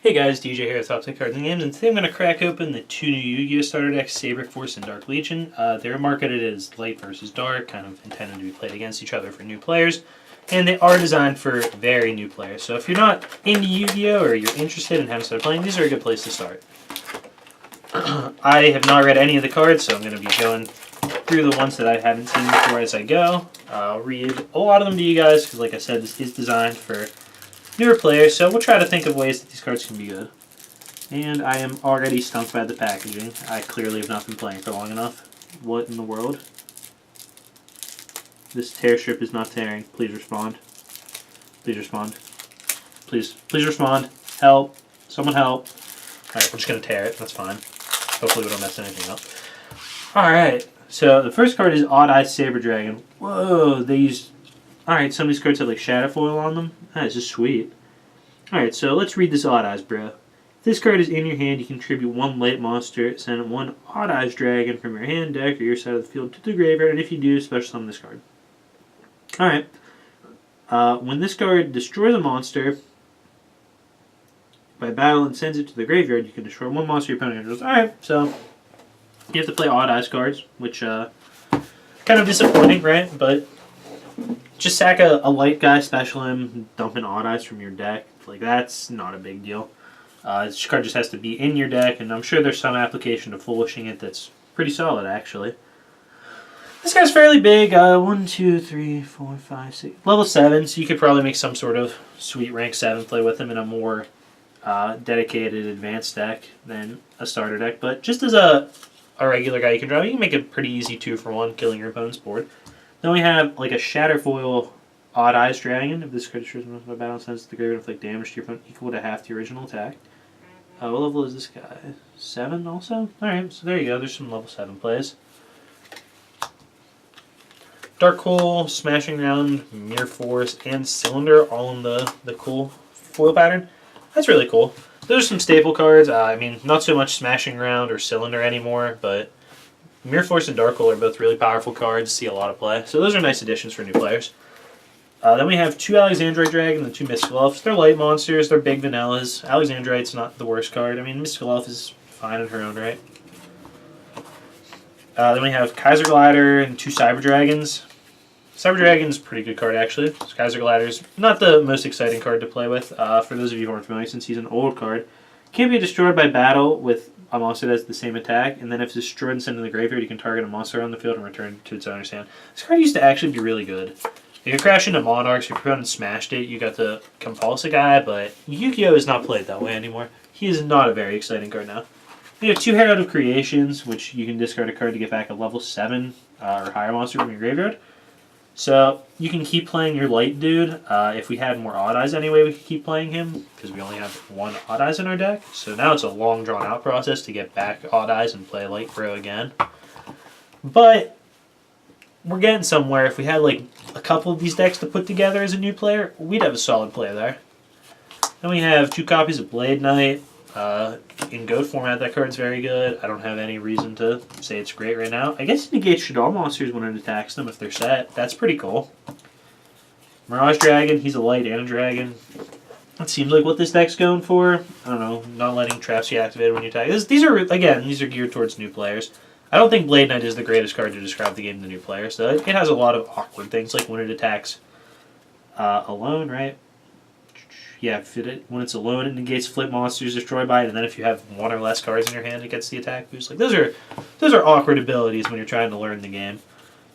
Hey guys, DJ here at Top 10 Cards and Games, and today I'm going to crack open the two new Yu-Gi-Oh! Starter decks, Saber Force and Dark Legion. They're marketed as light versus dark, kind of intended to be played against each other for new players, and they are designed for very new players. So if you're not into Yu-Gi-Oh! Or you're interested and haven't started playing, these are a good place to start. I have not read any of the cards, so I'm going to be going through the ones that I haven't seen before as I go. I'll read a lot of them to you guys, because like I said, this is designed for newer players, so we'll try to think of ways that these cards can be good. And I am already stumped by the packaging. I clearly have not been playing for long enough. What in the world? This tear strip is not tearing. Please respond. Please respond. Please respond. Help. Someone help. Alright, we're just going to tear it. That's fine. Hopefully we don't mess anything up. Alright, so the first card is Odd Eyes Saber Dragon. Whoa, they used... Alright, some of these cards have like shadow foil on them. That is sweet. Alright, so let's read this Odd Eyes, bro. If this card is in your hand, you contribute one light monster, send one Odd Eyes Dragon from your hand, deck, or your side of the field to the graveyard, and if you do, special summon this card. Alright. When this card destroys a monster by battle and sends it to the graveyard, you can destroy one monster your opponent controls. Alright, so you have to play Odd Eyes cards, which kind of disappointing, right? But just sack a light guy, special him, dump in Odd Eyes from your deck. Like, that's not a big deal. This card just has to be in your deck, and I'm sure there's some application to foolishing it that's pretty solid, actually. This guy's fairly big. 1, 2, 3, 4, 5, 6. Level 7, so you could probably make some sort of sweet rank 7 play with him in a more dedicated advanced deck than a starter deck. But just as a regular guy you can draw, you can make a pretty easy 2-for-1, killing your opponent's board. Then we have like a Shatterfoil Odd Eyes Dragon. If this card destroys most of my battle sends the graveyard inflict damage to your opponent equal to half the original attack. What level is this guy? 7 also? Alright, so there you go. There's some level 7 plays. Dark Hole, Smashing Round, Mirror Force, and Cylinder all in the cool foil pattern. That's really cool. Those are some staple cards. I mean, not so much Smashing Round or Cylinder anymore, but Mirror Force and Dark Hole are both really powerful cards, see a lot of play. So those are nice additions for new players. Then we have 2 Alexandrite Dragon and 2 Mystical Elves. They're light monsters, they're big vanillas. Alexandrite's not the worst card. I mean, Mystical Elf is fine in her own right. Then we have Kaiser Glider and 2 Cyber Dragons. Cyber Dragon's a pretty good card, actually. Kaiser Glider's not the most exciting card to play with. For those of you who aren't familiar, since he's an old card, can't be destroyed by battle with a monster that has the same attack, and then if it's destroyed and sent to the graveyard, you can target a monster on the field and return it to its owner's hand. This card used to actually be really good. If you crash into Monarchs, if your opponent smashed it, you got to compulse a guy, but Yu-Gi-Oh! Is not played that way anymore. He is not a very exciting card now. You have 2 Herald of Creations, which you can discard a card to get back a level 7 or higher monster from your graveyard. So you can keep playing your light dude. If we had more Odd Eyes anyway, we could keep playing him, because we only have 1 Odd Eyes in our deck. So now it's a long drawn out process to get back Odd Eyes and play Light Bro again. But we're getting somewhere. If we had like a couple of these decks to put together as a new player, we'd have a solid play there. Then we have 2 copies of Blade Knight. In GOAT format, that card's very good. I don't have any reason to say it's great right now. I guess it negates Shaddoll monsters when it attacks them if they're set. That's pretty cool. Mirage Dragon, he's a light and a dragon. That seems like what this deck's going for. I don't know, not letting traps be activated when you attack. These are geared towards new players. I don't think Blade Knight is the greatest card to describe the game to new players, so it has a lot of awkward things, like when it attacks alone, right? Yeah, when it's alone, it negates flip monsters destroyed by it, and then if you have 1 or less cards in your hand, it gets the attack boost. Like those are awkward abilities when you're trying to learn the game.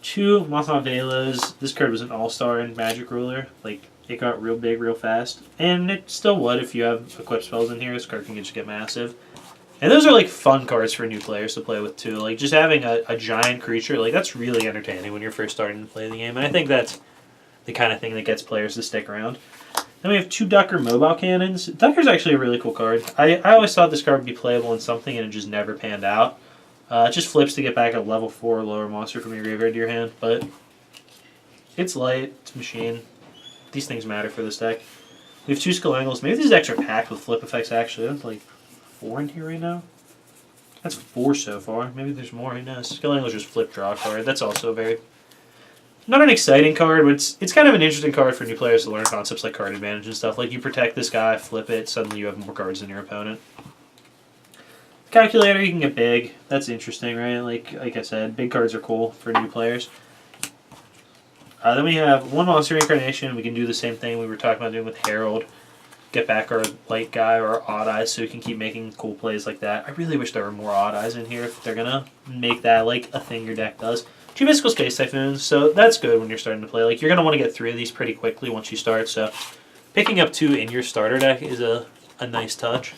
2 Mothma Velos. This card was an all-star in Magic Ruler. Like, it got real big real fast, and it still would if you have equip spells in here. This card can just get massive. And those are like fun cards for new players to play with too. Like just having a giant creature, like that's really entertaining when you're first starting to play the game. And I think that's the kind of thing that gets players to stick around. Then we have 2 Ducker Mobile Cannons. Ducker's actually a really cool card. I always thought this card would be playable in something, and it just never panned out. It just flips to get back a level 4 or lower monster from your graveyard to your hand, but it's light, it's machine. These things matter for this deck. We have 2 Skullangles. Maybe these decks are packed with flip effects, actually. That's like 4 in here right now. That's 4 so far. Maybe there's more, who knows. Skullangle's just flip draw card. That's also a very Not an exciting card, but it's kind of an interesting card for new players to learn concepts like card advantage and stuff. Like you protect this guy, flip it, suddenly you have more cards than your opponent. Calculator, you can get big. That's interesting, right? Like I said, big cards are cool for new players. Then we have one monster reincarnation. We can do the same thing we were talking about doing with Herald. Get back our light guy or our odd eyes so we can keep making cool plays like that. I really wish there were more odd eyes in here if they're going to make that like a thing your deck does. 2 Mystical Space Typhoons, so that's good when you're starting to play. Like you're going to want to get 3 of these pretty quickly once you start, so picking up 2 in your starter deck is a nice touch.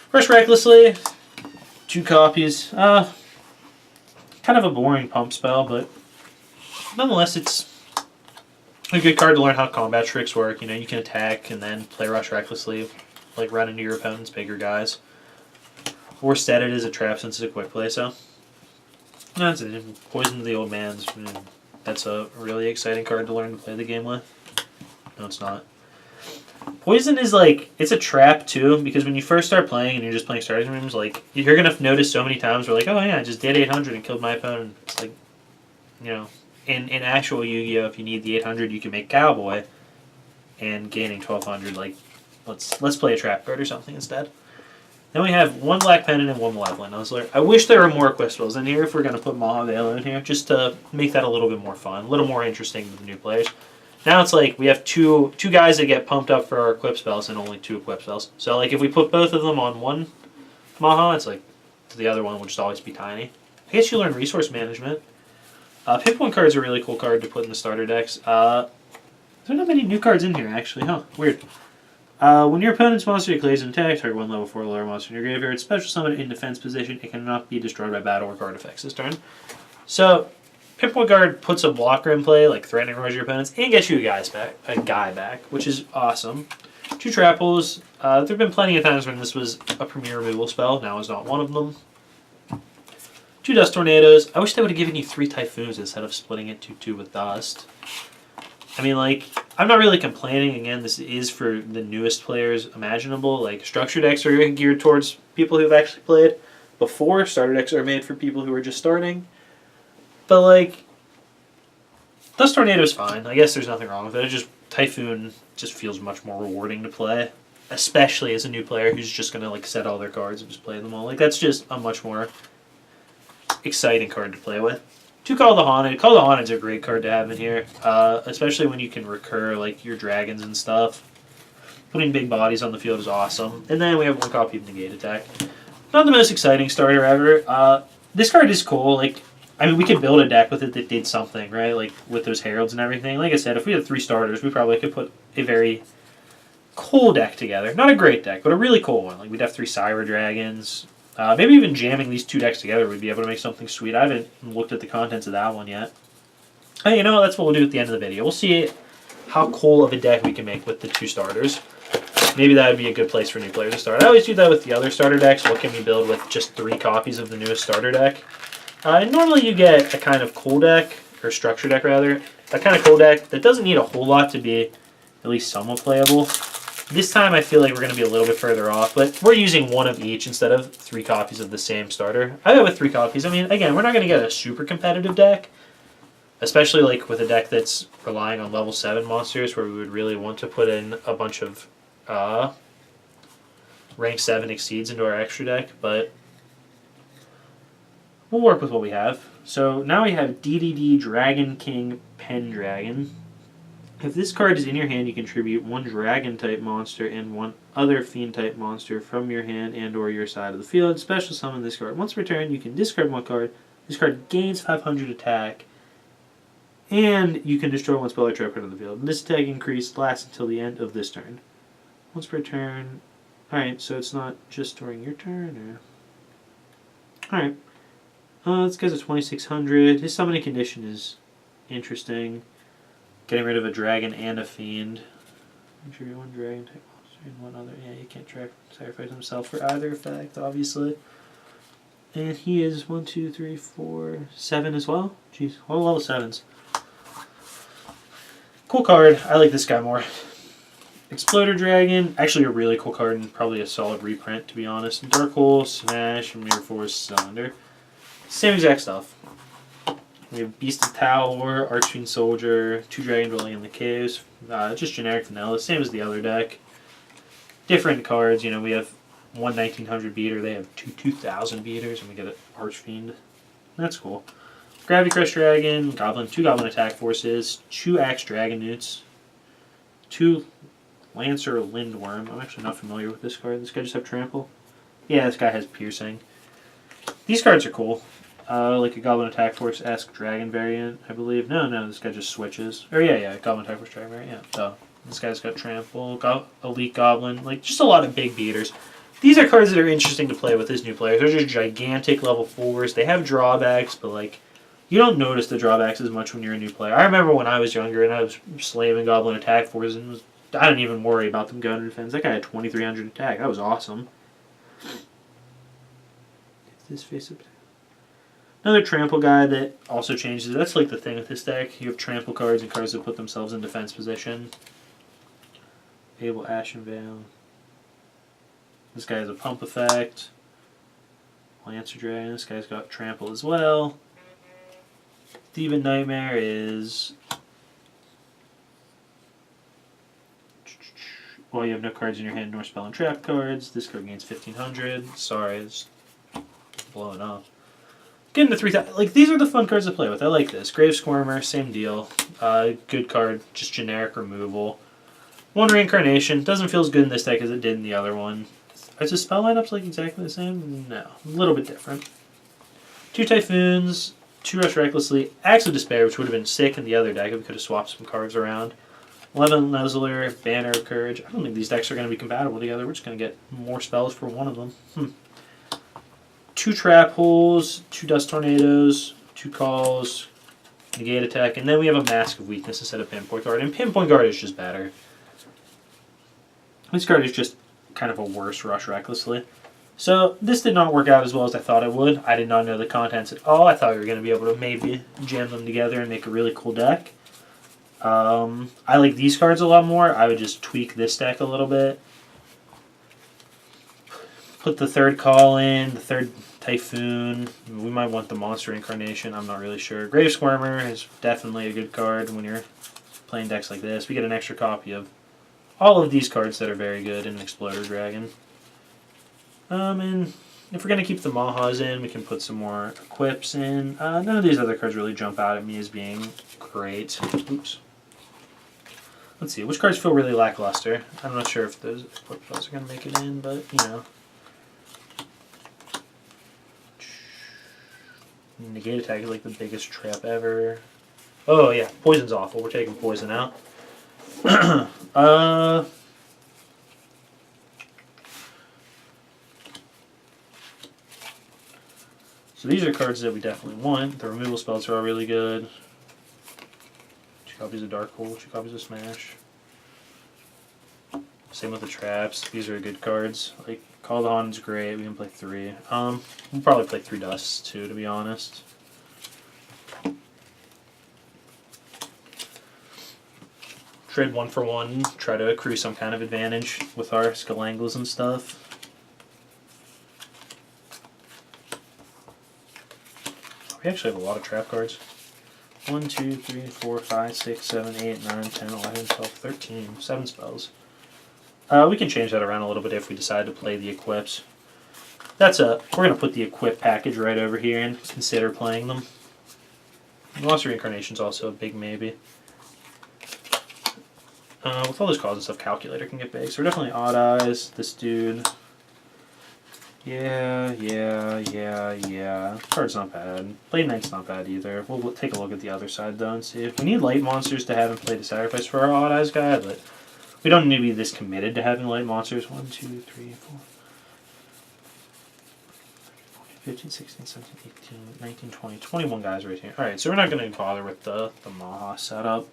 First Recklessly, 2 copies. Kind of a boring pump spell, but nonetheless, it's a good card to learn how combat tricks work. You know, you can attack and then play Rush Recklessly, like run into your opponent's bigger guys. Or set it as a trap since it's a quick play, so. That's it. Poison the Old Man's. That's a really exciting card to learn to play the game with. No, it's not. Poison is like, it's a trap too, because when you first start playing and you're just playing starting rooms, like, you're going to notice so many times where like, oh yeah, I just did 800 and killed my opponent. It's like, you know, in actual Yu-Gi-Oh, if you need the 800, you can make Cowboy, and gaining 1200, like, let's play a trap card or something instead. Then we have 1 Black Pendant and 1 Malevolent. I wish there were more equip spells in here if we're going to put Mahavela in here, just to make that a little bit more fun, a little more interesting to the new players. Now it's like we have two guys that get pumped up for our equip spells and only 2 equip spells. So like if we put both of them on one Maha, it's like the other one will just always be tiny. I guess you learn Resource Management. Pinpoint card's a really cool card to put in the starter decks. There's not many new cards in here actually, huh? Weird. When your opponent's monster declares an attack, target 1 level 4 lower monster in your graveyard, special summon it in defense position. It cannot be destroyed by battle or card effects this turn. So, Pinpoint Guard puts a blocker in play, like threatening to your opponents, and gets you a guy back, which is awesome. 2 Trapples. There have been plenty of times when this was a premier removal spell. Now is not one of them. 2 Dust Tornadoes. I wish they would have given you 3 Typhoons instead of splitting it 2-2 with Dust. I mean, like, I'm not really complaining. Again, this is for the newest players imaginable. Like, structure decks are geared towards people who've actually played before. Starter decks are made for people who are just starting. But, like, Dust Tornado is fine. I guess there's nothing wrong with it. It just, Typhoon just feels much more rewarding to play. Especially as a new player who's just going to, like, set all their cards and just play them all. Like, that's just a much more exciting card to play with. 2 Call the Haunted. Call the Haunted's a great card to have in here, especially when you can recur like your dragons and stuff. Putting big bodies on the field is awesome. And then we have 1 copy of Negate Attack. Not the most exciting starter ever. This card is cool. Like, I mean, we could build a deck with it that did something, right? Like with those heralds and everything. Like I said, if we had 3 starters, we probably could put a very cool deck together. Not a great deck, but a really cool one. Like we'd have 3 Sabre Dragons. Maybe even jamming these 2 decks together, we'd be able to make something sweet. I haven't looked at the contents of that one yet. Hey, you know, that's what we'll do at the end of the video. We'll see how cool of a deck we can make with the 2 starters. Maybe that would be a good place for new players to start. I always do that with the other starter decks. What can we build with just 3 copies of the newest starter deck? And normally you get a kind of cool deck, or structure deck rather, a kind of cool deck that doesn't need a whole lot to be at least somewhat playable. This time I feel like we're going to be a little bit further off, but we're using 1 of each instead of 3 copies of the same starter. I go with 3 copies. I mean, again, we're not going to get a super competitive deck, especially like with a deck that's relying on level 7 monsters where we would really want to put in a bunch of rank 7 exceeds into our extra deck, but we'll work with what we have. So now we have DDD Dragon King Pendragon. If this card is in your hand, you contribute 1 Dragon-type monster and 1 other Fiend-type monster from your hand and or your side of the field. Special summon this card. Once per turn, you can discard 1 card. This card gains 500 attack, and you can destroy 1 spell or trap card on the field. And this attack increase lasts until the end of this turn. Once per turn. Alright, so it's not just during your turn, or... Alright. This guy's a 2600. His summoning condition is interesting. Getting rid of a dragon and a fiend. Contribute 1 dragon type monster and 1 other. Yeah, you can't sacrifice himself for either effect, obviously. And he is 1, 2, 3, 4, 7 as well. Jeez, all level 7s. Cool card. I like this guy more. Exploder Dragon. Actually a really cool card and probably a solid reprint, to be honest. Dark Hole, Smash, Mirror Force, Cylinder. Same exact stuff. We have Beast of Tower, Archfiend Soldier, 2 Dragon Dwelling in the Caves. Just generic vanilla, same as the other deck. Different cards, you know, we have one 1900 beater, they have two 2000 beaters, and we get an Archfiend. That's cool. Gravity Crush Dragon, Goblin, 2 Goblin Attack Forces, 2 Axe Dragon Newts, 2 Lancer Lindworm. I'm actually not familiar with this card. This guy just have Trample? Yeah, this guy has Piercing. These cards are cool. Like a Goblin Attack Force-esque Dragon variant, I believe. No, this guy just switches. Or yeah, Goblin Attack Force Dragon variant, yeah. So, this guy's got Trample, Elite Goblin, like just a lot of big beaters. These are cards that are interesting to play with as new players. They're just gigantic level 4s. They have drawbacks, but like, you don't notice the drawbacks as much when you're a new player. I remember when I was younger and I was slaving Goblin Attack Forces and I didn't even worry about them going to defense. That guy had 2300 attack. That was awesome. This face up. Another Trample guy that also changes. That's like the thing with this deck. You have Trample cards and cards that put themselves in defense position. Able Ashen Veil. This guy has a Pump Effect. Lancer Dragon. This guy's got Trample as well. Thieving Nightmare is... Well, you have no cards in your hand nor spell and trap cards. This card gains 1500. Sorry, it's blowing up. Getting to 3000. Like, these are the fun cards to play with. I like this. Grave Squirmer, same deal. Good card, just generic removal. One Reincarnation. Doesn't feel as good in this deck as it did in the other one. Is the spell lineups like exactly the same? No. A little bit different. 2 Typhoons, 2 Rush Recklessly, Axe of Despair, which would have been sick in the other deck if we could have swapped some cards around. 11 Nuzzler, Banner of Courage. I don't think these decks are going to be compatible together. We're just going to get more spells for one of them. 2 Trap Holes, 2 Dust Tornadoes, 2 Calls, Negate Attack, and then we have a Mask of Weakness instead of Pinpoint Guard. And Pinpoint Guard is just better. This card is just kind of a worse Rush Recklessly. So this did not work out as well as I thought it would. I did not know the contents at all. I thought we were going to be able to maybe jam them together and make a really cool deck. I like these cards a lot more. I would just tweak this deck a little bit. Put the 3rd Call in, the 3rd Typhoon. We might want the Monster Incarnation. I'm not really sure. Grave Squirmer is definitely a good card when you're playing decks like this. We get an extra copy of all of these cards that are very good in Exploder Dragon. And if we're going to keep the Mahas in, we can put some more equips in. None of these other cards really jump out at me as being great. Oops. Let's see, which cards feel really lackluster? I'm not sure if those equip spells are going to make it in, but, you know. Negate Attack is like the biggest trap ever. Oh yeah, Poison's awful. We're taking Poison out. So these are cards that we definitely want. The removal spells are all really good. 2 copies of Dark Hole, 2 copies of Smash. Same with the traps. These are good cards. Like Call the Haun's great. We can play 3. We'll probably play 3 Dusts too, to be honest. Trade 1 for 1. Try to accrue some kind of advantage with our Skelangles and stuff. We actually have a lot of trap cards. 1, 2, 3, 4, 5, 6, 7, 8, 9, 10, 11, 12, 13. 7 spells. We can change that around a little bit if we decide to play the equips. We're going to put the equip package right over here and consider playing them. Monster Reincarnation's also a big maybe. With all those calls and stuff, Calculator can get big. So we're definitely Odd Eyes, this dude. Yeah. Card's not bad. Blade Knight's not bad either. We'll take a look at the other side though and see if we need light monsters to have him play the sacrifice for our Odd Eyes guy, but we don't need to be this committed to having light monsters. 1, 2, 3, 4, 15, 16, 17, 18, 19, 20, 21 guys right here. Alright, so we're not going to bother with the Maha setup.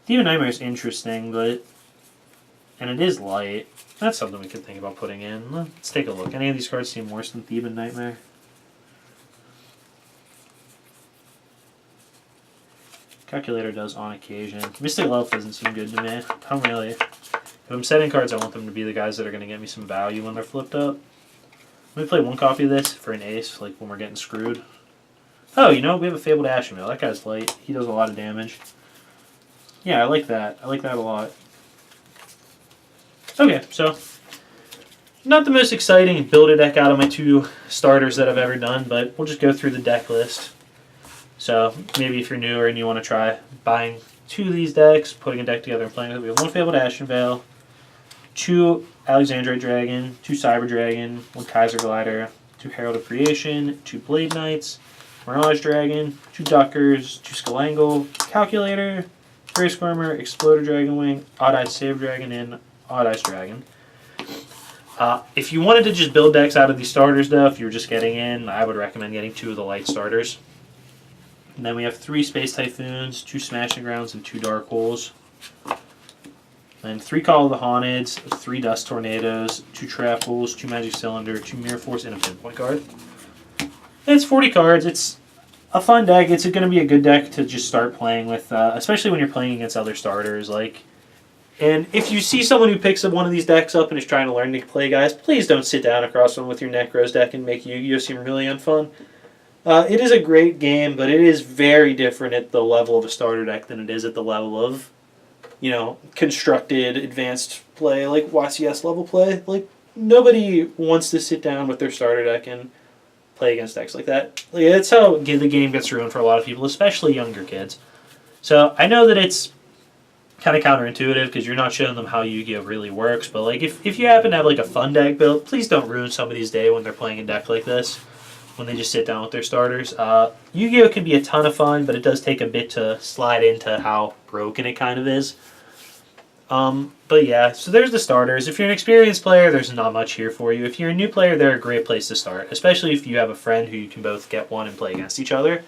Thieving Nightmare is interesting, and it is light. That's something we could think about putting in. Let's take a look. Any of these cards seem worse than Thieving Nightmare? Calculator does on occasion. Mystic Elf doesn't seem good to me. I don't really... If I'm setting cards, I want them to be the guys that are going to get me some value when they're flipped up. Let me play 1 copy of this for an ace, like when we're getting screwed. Oh, you know, we have a Fabled Ashenvale. That guy's light. He does a lot of damage. Yeah, I like that. I like that a lot. Okay, so not the most exciting build a deck out of my 2 starters that I've ever done, but we'll just go through the deck list. So maybe if you're newer and you want to try buying 2 of these decks, putting a deck together and playing it, we have 1 Fabled Ashenvale, 2 Alexandrite Dragon, 2 Cyber Dragon, 1 Kaiser Glider, 2 Herald of Creation, 2 Blade Knights, Mirage Dragon, 2 Duckers, 2 Skalangle, Calculator, Grey Squirmer, Exploder Dragon Wing, Odd-Eyed Saber Dragon, and Odd-Eyed Dragon. If you wanted to just build decks out of these starters, though, if you were just getting in, I would recommend getting 2 of the light starters. And then we have 3 Space Typhoons, 2 Smashing Grounds, and 2 Dark Holes. And 3 Call of the Haunteds, 3 Dust Tornadoes, 2 Trap Holes, 2 Magic Cylinder, 2 Mirror Force, and a Pinpoint card. And it's 40 cards. It's a fun deck. It's going to be a good deck to just start playing with, especially when you're playing against other starters. And if you see someone who picks up one of these decks up and is trying to learn to play, guys, please don't sit down across them with your Necros deck and make Yu-Gi-Oh! Seem really unfun. It is a great game, but it is very different at the level of a starter deck than it is at the level of, you know, constructed, advanced play, like YCS level play. Like, nobody wants to sit down with their starter deck and play against decks like that. Like, that's how the game gets ruined for a lot of people, especially younger kids. So I know that it's kind of counterintuitive because you're not showing them how Yu-Gi-Oh! Really works, but like if you happen to have like a fun deck built, please don't ruin somebody's day when they're playing a deck like this, when they just sit down with their starters. Yu-Gi-Oh! Can be a ton of fun, but it does take a bit to slide into how broken it kind of is. But yeah, so there's the starters. If you're an experienced player, there's not much here for you. If you're a new player, they're a great place to start, especially if you have a friend who you can both get one and play against each other.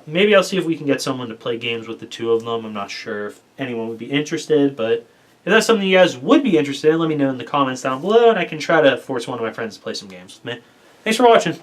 Maybe I'll see if we can get someone to play games with the 2 of them. I'm not sure if anyone would be interested, but if that's something you guys would be interested in, let me know in the comments down below, and I can try to force one of my friends to play some games with me. Thanks for watching.